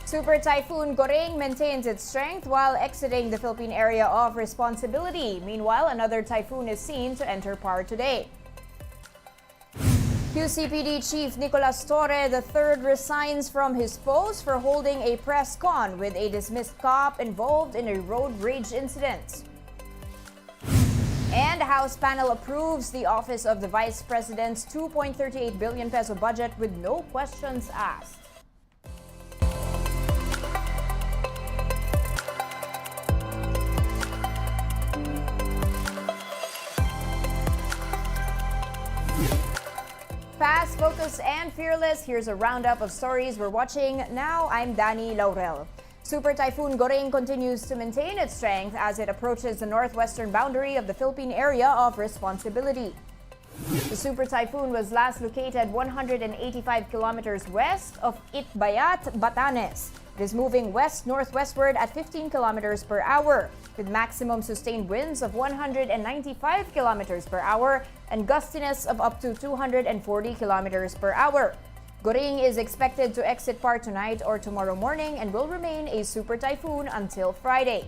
Super Typhoon Goreng maintains its strength while exiting the Philippine area of responsibility. Meanwhile, another typhoon is seen to enter PAR today. QCPD Chief Nicolas Torre III resigns from his post for holding a press con with a dismissed cop involved in a road rage incident. And the House panel approves the Office of the Vice President's 2.38 billion peso budget with no questions asked. Fast, focused, and fearless, here's a roundup of stories we're watching. Now, I'm Danny Laurel. Super Typhoon Goreng continues to maintain its strength as it approaches the northwestern boundary of the Philippine area of responsibility. The Super Typhoon was last located 185 kilometers west of Itbayat, Batanes. It is moving west-northwestward at 15 kilometers per hour, with maximum sustained winds of 195 kilometers per hour and gustiness of up to 240 kilometers per hour. Goreng is expected to exit PAR tonight or tomorrow morning and will remain a super typhoon until Friday.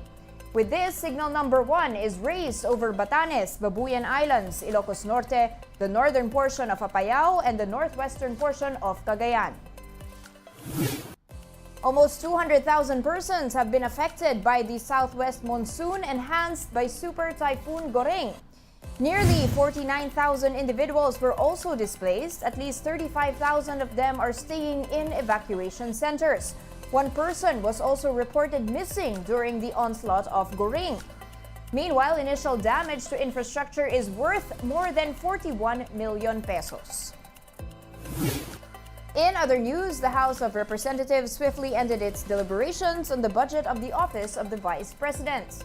With this, signal number 1 is raised over Batanes, Babuyan Islands, Ilocos Norte, the northern portion of Apayao, and the northwestern portion of Cagayan. Almost 200,000 persons have been affected by the southwest monsoon enhanced by Super Typhoon Goreng. Nearly 49,000 individuals were also displaced. At least 35,000 of them are staying in evacuation centers. One person was also reported missing during the onslaught of Goreng. Meanwhile, initial damage to infrastructure is worth more than 41 million pesos. In other news, the House of Representatives swiftly ended its deliberations on the budget of the Office of the Vice President.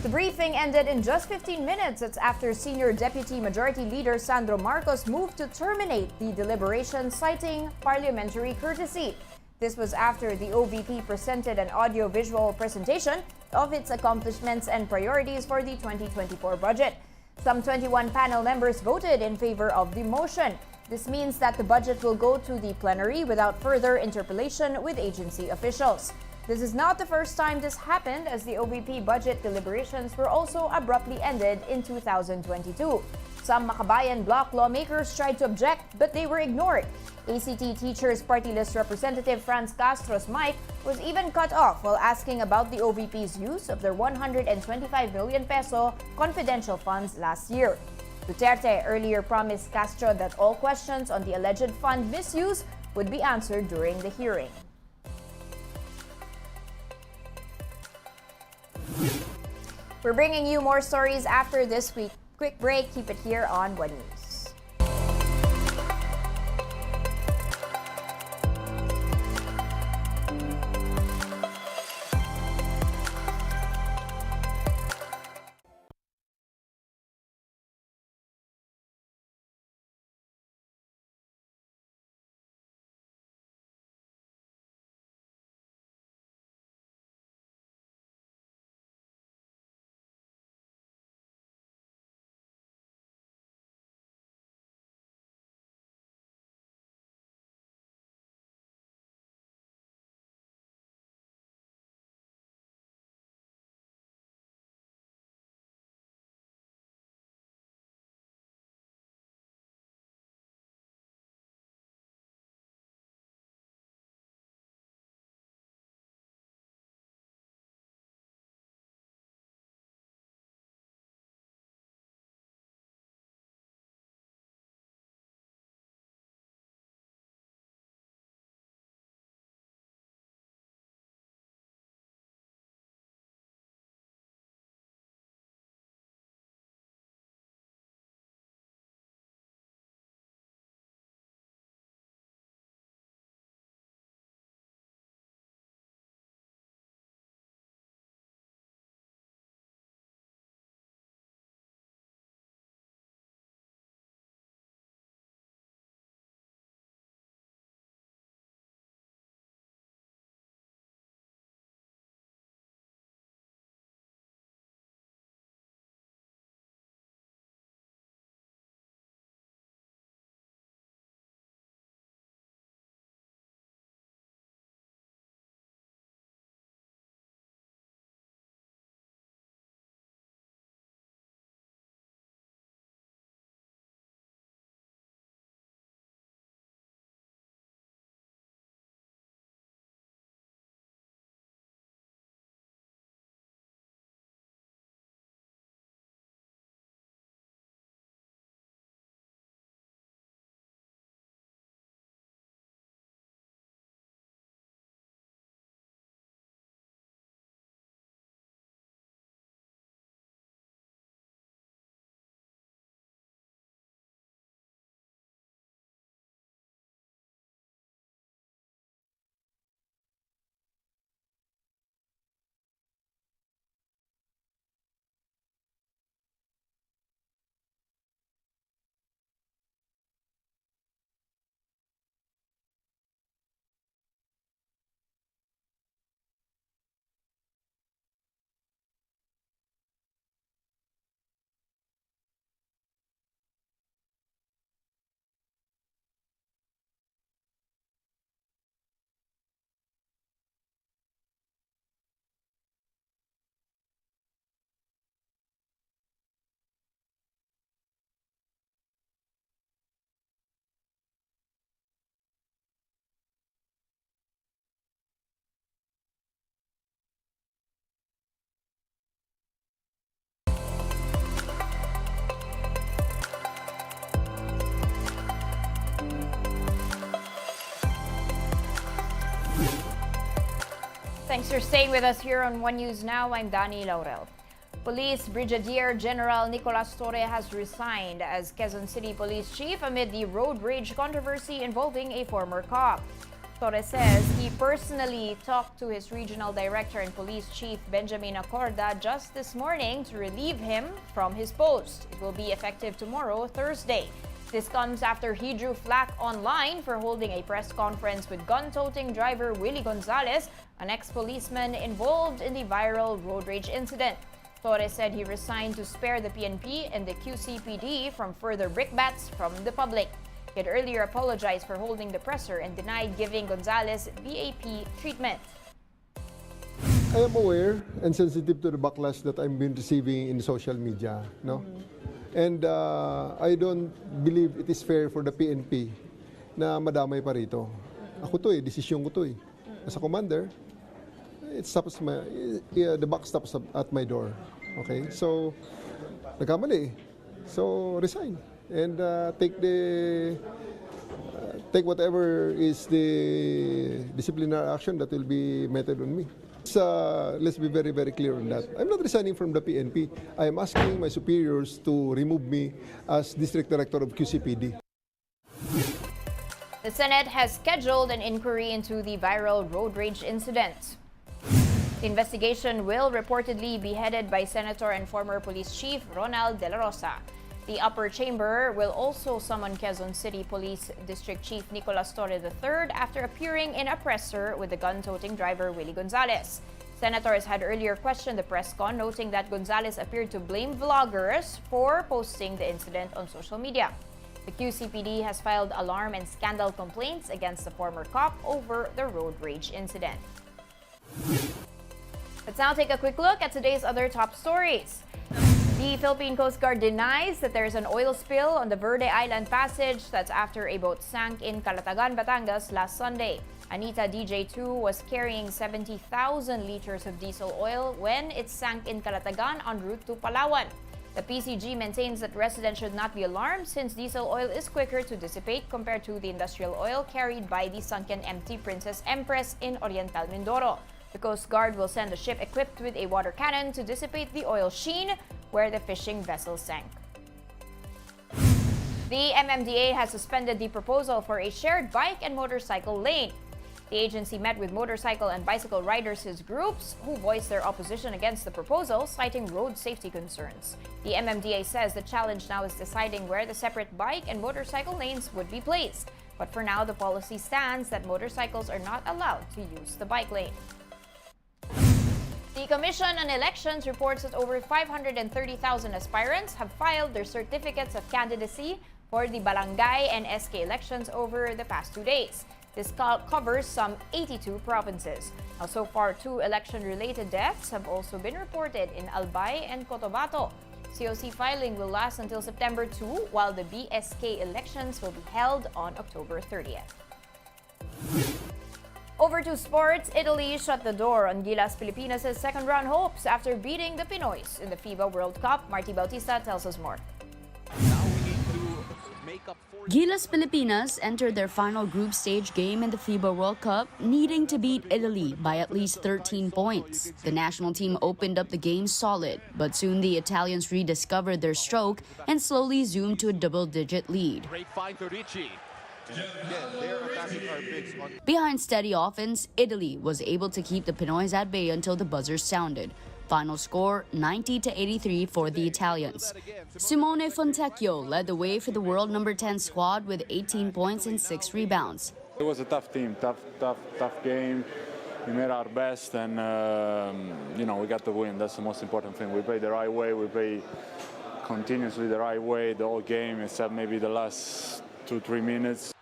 The briefing ended in just 15 minutes. It's after Senior Deputy Majority Leader Sandro Marcos moved to terminate the deliberations, citing parliamentary courtesy. This was after the OVP presented an audio-visual presentation of its accomplishments and priorities for the 2024 budget. Some 21 panel members voted in favor of the motion. This means that the budget will go to the plenary without further interpellation with agency officials. This is not the first time this happened, as the OVP budget deliberations were also abruptly ended in 2022. Some Makabayan bloc lawmakers tried to object, but they were ignored. ACT Teachers Party List Representative Franz Castro's mic was even cut off while asking about the OVP's use of their 125 million peso confidential funds last year. Duterte earlier promised Castro that all questions on the alleged fund misuse would be answered during the hearing. We're bringing you more stories after this week. Quick break, keep it here on One News. Thanks for staying with us here on One News Now. I'm Dani Laurel. Police Brigadier General Nicolas Torre has resigned as Quezon City Police Chief amid the road rage controversy involving a former cop. Torre says he personally talked to his regional director and police chief Benjamin Acorda just this morning to relieve him from his post. It will be effective tomorrow, Thursday. This comes after he drew flack online for holding a press conference with gun-toting driver Willie Gonzalez, an ex-policeman involved in the viral road rage incident. Torres said he resigned to spare the PNP and the QCPD from further brickbats from the public. He had earlier apologized for holding the presser and denied giving Gonzalez BAP treatment. I am aware and sensitive to the backlash that I'm been receiving in social media, no? And I don't believe it is fair for the PNP na madamay pa rito. Ako to desisyon ko to As a commander, it stops the buck stops at my door. Okay? So, nagkamali. So, resign. And take whatever is the disciplinary action that will be meted on me. Let's be very, very clear on that. I'm not resigning from the PNP. I am asking my superiors to remove me as District Director of QCPD. The Senate has scheduled an inquiry into the viral road rage incident. The investigation will reportedly be headed by Senator and former Police Chief Ronald De La Rosa. The upper chamber will also summon Quezon City Police District Chief Nicolas Torre III after appearing in a presser with the gun-toting driver Willie Gonzalez. Senators had earlier questioned the press con, noting that Gonzalez appeared to blame vloggers for posting the incident on social media. The QCPD has filed alarm and scandal complaints against the former cop over the road rage incident. Let's now take a quick look at today's other top stories. The Philippine Coast Guard denies that there's an oil spill on the Verde Island Passage. That's after a boat sank in Calatagan, Batangas last Sunday. Anita DJ2 was carrying 70,000 liters of diesel oil when it sank in Calatagan en route to Palawan. The PCG maintains that residents should not be alarmed since diesel oil is quicker to dissipate compared to the industrial oil carried by the sunken MT Princess Empress in Oriental Mindoro. The Coast Guard will send a ship equipped with a water cannon to dissipate the oil sheen where the fishing vessel sank. The MMDA has suspended the proposal for a shared bike and motorcycle lane. The agency met with motorcycle and bicycle riders' groups who voiced their opposition against the proposal, citing road safety concerns. The MMDA says the challenge now is deciding where the separate bike and motorcycle lanes would be placed. But for now, the policy stands that motorcycles are not allowed to use the bike lane. The Commission on Elections reports that over 530,000 aspirants have filed their certificates of candidacy for the barangay and SK elections over the past 2 days. This covers some 82 provinces. Now, so far, 2 election-related deaths have also been reported in Albay and Cotabato. COC filing will last until September 2, while the BSK elections will be held on October 30th. Over to sports, Italy shut the door on Gilas Filipinas' second-round hopes after beating the Pinoys in the FIBA World Cup. Marty Bautista tells us more. Gilas Filipinas entered their final group stage game in the FIBA World Cup, needing to beat Italy by at least 13 points. The national team opened up the game solid, but soon the Italians rediscovered their stroke and slowly zoomed to a double-digit lead. Behind steady offense, Italy was able to keep the Pinoys at bay until the buzzer sounded. Final score 90-83 for the Italians. Simone Fontecchio led the way for the world number 10 squad with 18 points and 6 rebounds. It was a tough team, tough game. We made our best and we got the win. That's the most important thing. We played the right way. We played continuously the right way the whole game, except maybe the last 2-3 minutes.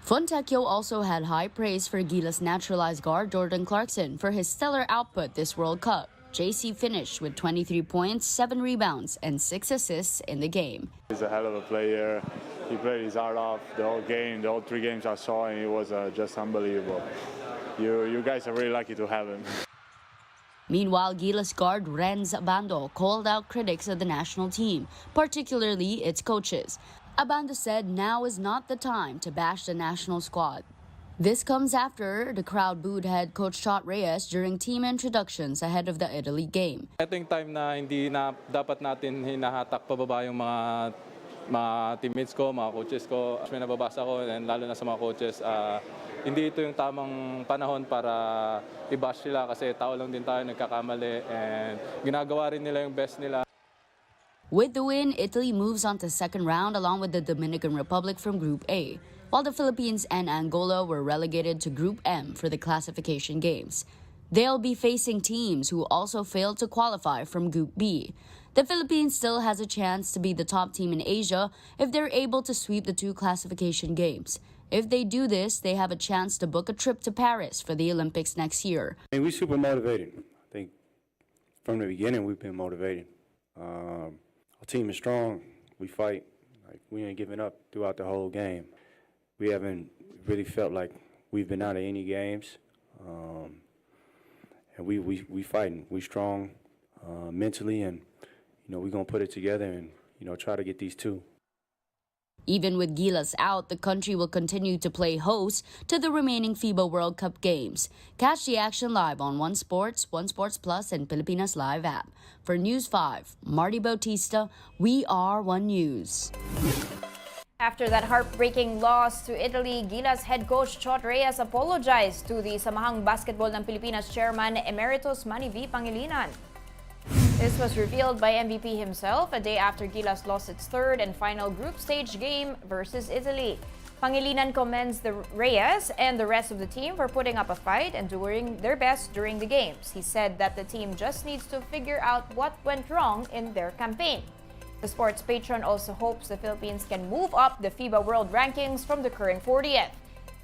Fontecchio also had high praise for Gilas naturalized guard Jordan Clarkson for his stellar output this World Cup. JC finished with 23 points, 7 rebounds, and 6 assists in the game. He's a hell of a player. He played his heart off the whole game, the whole 3 games I saw, and it was just unbelievable. You guys are really lucky to have him. Meanwhile, Gilas guard Renz Abando called out critics of the national team, particularly its coaches. Abando said now is not the time to bash the national squad. This comes after the crowd booed head coach Chot Reyes during team introductions ahead of the Italy game. Ito yung time na hindi na dapat natin hinahatak pababa yung mga teammates ko, mga coaches ko. May nababasa ko, and lalo na sa mga coaches, hindi ito yung tamang panahon para i-bash sila kasi tao lang din tayo, nagkakamali, and ginagawa rin nila yung best nila. With the win, Italy moves on to second round along with the Dominican Republic from Group A, while the Philippines and Angola were relegated to Group M for the classification games. They'll be facing teams who also failed to qualify from Group B. The Philippines still has a chance to be the top team in Asia if they're able to sweep the two classification games. If they do this, they have a chance to book a trip to Paris for the Olympics next year. We're super motivated. I think from the beginning we've been motivated. Our team is strong. We fight. We ain't giving up throughout the whole game. We haven't really felt like we've been out of any games. And we fighting. We strong mentally, and we're gonna put it together and try to get these two. Even with Gilas out, the country will continue to play host to the remaining FIBA World Cup games. Catch the action live on One Sports, One Sports Plus, and Pilipinas Live app. For News 5, Marty Bautista, we are One News. After that heartbreaking loss to Italy, Gilas head coach Chot Reyes apologized to the Samahang Basketball ng Pilipinas chairman Emeritus Manny V. Pangilinan. This was revealed by MVP himself a day after Gilas lost its third and final group stage game versus Italy. Pangilinan commends the Reyes and the rest of the team for putting up a fight and doing their best during the games. He said that the team just needs to figure out what went wrong in their campaign. The sports patron also hopes the Philippines can move up the FIBA World Rankings from the current 40th.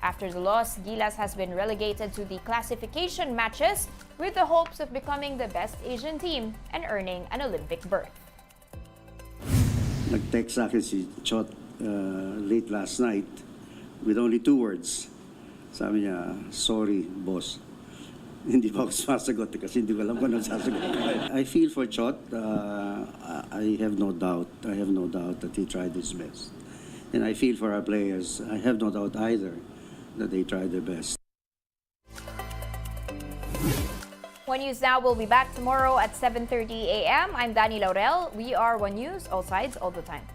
After the loss, Gilas has been relegated to the classification matches with the hopes of becoming the best Asian team and earning an Olympic berth. Nag-text sa akin si Chot late last night with only 2 words. Sabi niya, sorry, boss. Hindi pa ako sasagot kasi hindi ko alam kung ano sasagot. I feel for Chot. I have no doubt. I have no doubt that he tried his best. And I feel for our players. I have no doubt either that they tried their best. One News Now will be back tomorrow at 7:30 a.m. I'm Danny Laurel. We are One News, all sides, all the time.